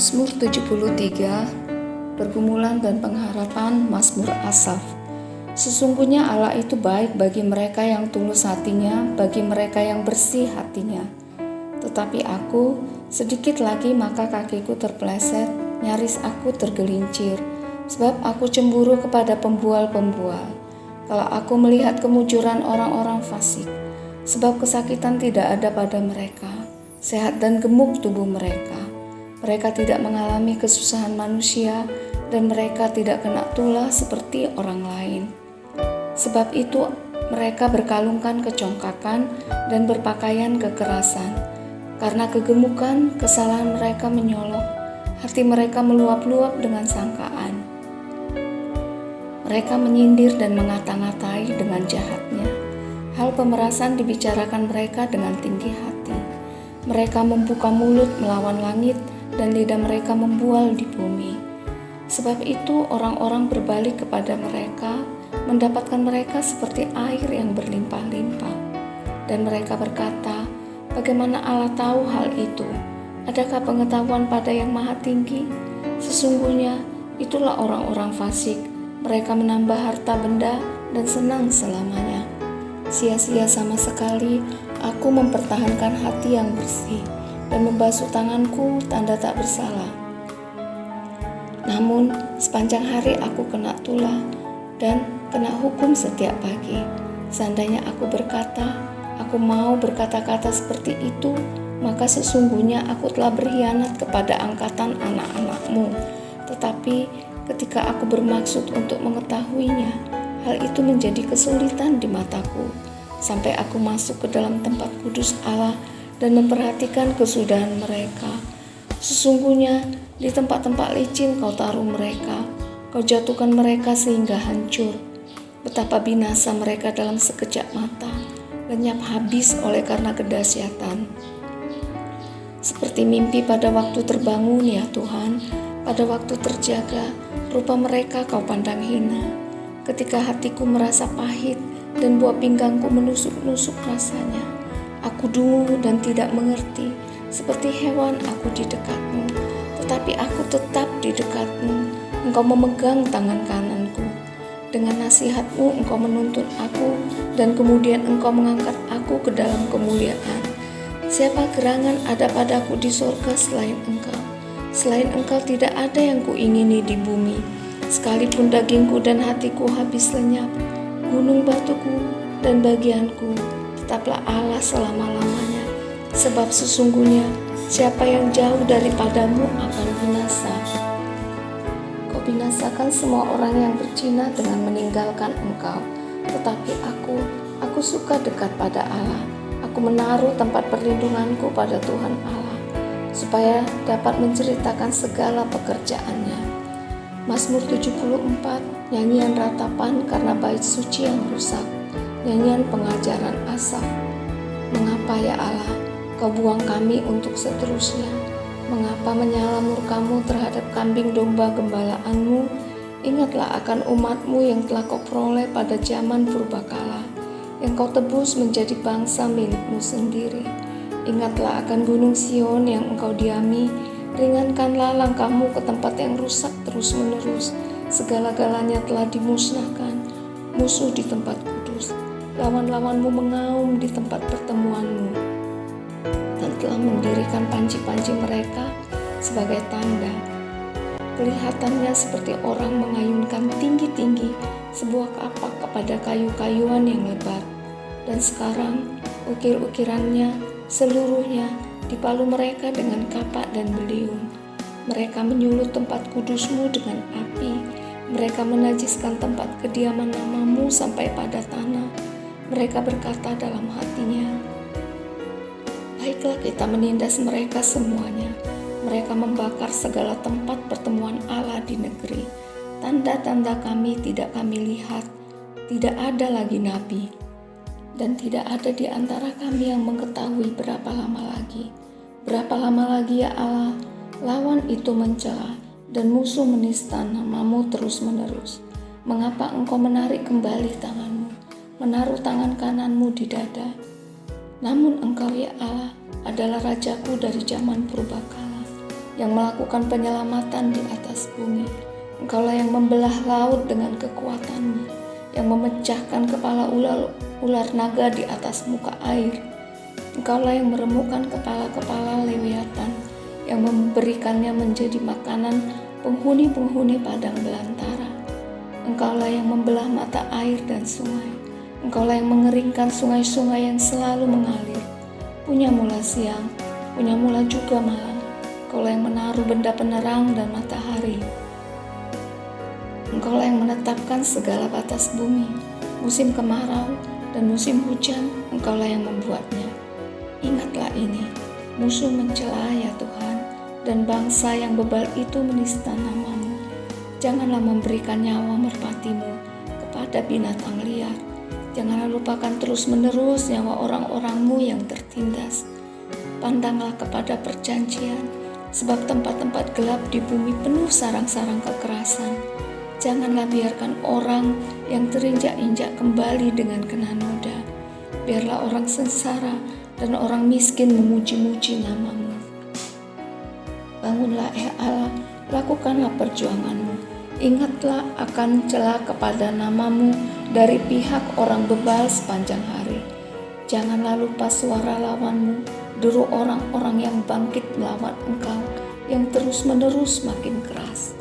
Mazmur 73, Pergumulan dan Pengharapan Mazmur Asaf. Sesungguhnya Allah itu baik bagi mereka yang tulus hatinya, bagi mereka yang bersih hatinya. Tetapi aku, sedikit lagi maka kakiku terpeleset, nyaris aku tergelincir, sebab aku cemburu kepada pembual-pembual. Kalau aku melihat kemujuran orang-orang fasik, sebab kesakitan tidak ada pada mereka, sehat dan gemuk tubuh mereka. Mereka tidak mengalami kesusahan manusia dan mereka tidak kena tulah seperti orang lain. Sebab itu mereka berkalungkan kecongkakan dan berpakaian kekerasan. Karena kegemukan, kesalahan mereka menyolok, hati mereka meluap-luap dengan sangkaan. Mereka menyindir dan mengata-ngatai dengan jahatnya. Hal pemerasan dibicarakan mereka dengan tinggi hati. Mereka membuka mulut melawan langit dan lidah mereka membual di bumi. Sebab itu orang-orang berbalik kepada mereka, mendapatkan mereka seperti air yang berlimpah-limpah. Dan mereka berkata, bagaimana Allah tahu hal itu? Adakah pengetahuan pada yang maha tinggi? Sesungguhnya itulah orang-orang fasik. Mereka menambah harta benda dan senang selamanya. Sia-sia sama sekali aku mempertahankan hati yang bersih dan membasuh tanganku tanda tak bersalah. Namun sepanjang hari aku kena tulah dan kena hukum setiap pagi. Seandainya aku berkata, aku mau berkata-kata seperti itu, maka sesungguhnya aku telah berkhianat kepada angkatan anak-anakmu. Tetapi ketika aku bermaksud untuk mengetahuinya, hal itu menjadi kesulitan di mataku, sampai aku masuk ke dalam tempat kudus Allah dan memperhatikan kesudahan mereka. Sesungguhnya di tempat-tempat licin kau taruh mereka, kau jatuhkan mereka sehingga hancur. Betapa binasa mereka dalam sekejap mata, lenyap habis oleh karena kedahsyatan. Seperti mimpi pada waktu terbangun ya Tuhan, pada waktu terjaga, rupa mereka kau pandang hina. Ketika hatiku merasa pahit dan buah pinggangku menusuk-nusuk rasanya, aku dungu dan tidak mengerti, seperti hewan aku di dekatmu. Tetapi aku tetap di dekatmu, engkau memegang tangan kananku. Dengan nasihatmu engkau menuntun aku, dan kemudian engkau mengangkat aku ke dalam kemuliaan. Siapa gerangan ada padaku di sorga selain engkau? Selain engkau tidak ada yang kuingini di bumi. Sekalipun dagingku dan hatiku habis lenyap, gunung batuku dan bagianku, tetaplah Allah selama-lamanya. Sebab sesungguhnya siapa yang jauh daripadamu akan binasa. Kau binasakan semua orang yang berzina dengan meninggalkan engkau. Tetapi aku suka dekat pada Allah. Aku menaruh tempat perlindunganku pada Tuhan Allah, supaya dapat menceritakan segala pekerjaannya. Mazmur 74, nyanyian ratapan karena bait suci yang rusak. Nyanyian pengajaran Asaf. Mengapa ya Allah, kau buang kami untuk seterusnya? Mengapa menyala murkamu terhadap kambing domba gembalaanmu? Ingatlah akan umatmu yang telah kau peroleh pada zaman purbakala, yang kau tebus menjadi bangsa milikmu sendiri. Ingatlah akan gunung Sion yang engkau diami. Ringankanlah langkahmu ke tempat yang rusak terus-menerus. Segala-galanya telah dimusnahkan, musuh di tempat kudus. Lawan-lawanmu mengaum di tempat pertemuanmu, dan telah mendirikan panci-panci mereka sebagai tanda. Kelihatannya seperti orang mengayunkan tinggi-tinggi sebuah kapak kepada kayu-kayuan yang lebat. Dan sekarang ukir-ukirannya seluruhnya dipalu mereka dengan kapak dan beliung. Mereka menyulut tempat kudusmu dengan api. Mereka menajiskan tempat kediaman namamu sampai pada tanah. Mereka berkata dalam hatinya, baiklah kita menindas mereka semuanya. Mereka membakar segala tempat pertemuan Allah di negeri. Tanda-tanda kami tidak kami lihat. Tidak ada lagi nabi. Dan tidak ada di antara kami yang mengetahui berapa lama lagi. Berapa lama lagi ya Allah, lawan itu mencela dan musuh menista namamu terus-menerus. Mengapa engkau menarik kembali tanganmu, menaruh tangan kananmu di dada? Namun engkau ya Allah adalah rajaku dari zaman purbakala. yang melakukan penyelamatan di atas bumi. Engkaulah yang membelah laut dengan kekuatan-Mu, yang memecahkan kepala ular naga di atas muka air. Engkaulah yang meremukkan kepala-kepala lewiatan, yang memberikannya menjadi makanan penghuni-penghuni padang belantara. Engkaulah yang membelah mata air dan sungai. Engkaulah yang mengeringkan sungai-sungai yang selalu mengalir. Punya mula siang, punya mula juga malam. Engkaulah yang menaruh benda penerang dan matahari. Engkaulah yang menetapkan segala batas bumi. Musim kemarau dan musim hujan, Engkaulah yang membuatnya. Ingatlah ini, musuh mencela ya Tuhan, dan bangsa yang bebal itu menista nama-Mu. Janganlah memberikan nyawa merpati-Mu kepada binatang liar. Janganlah lupakan terus-menerus nyawa orang-orang-Mu yang tertindas. Pandanglah kepada perjanjian, sebab tempat-tempat gelap di bumi penuh sarang-sarang kekerasan. Janganlah biarkan orang yang terinjak-injak kembali dengan kena noda. Biarlah orang sengsara dan orang miskin memuji-muji nama-Mu. Bangunlah Allah, lakukanlah perjuangan-Mu. Ingatlah akan celah kepada nama-Mu dari pihak orang bebal sepanjang hari. Janganlah lupa suara lawan-Mu, deru orang-orang yang bangkit melawan Engkau, yang terus-menerus makin keras.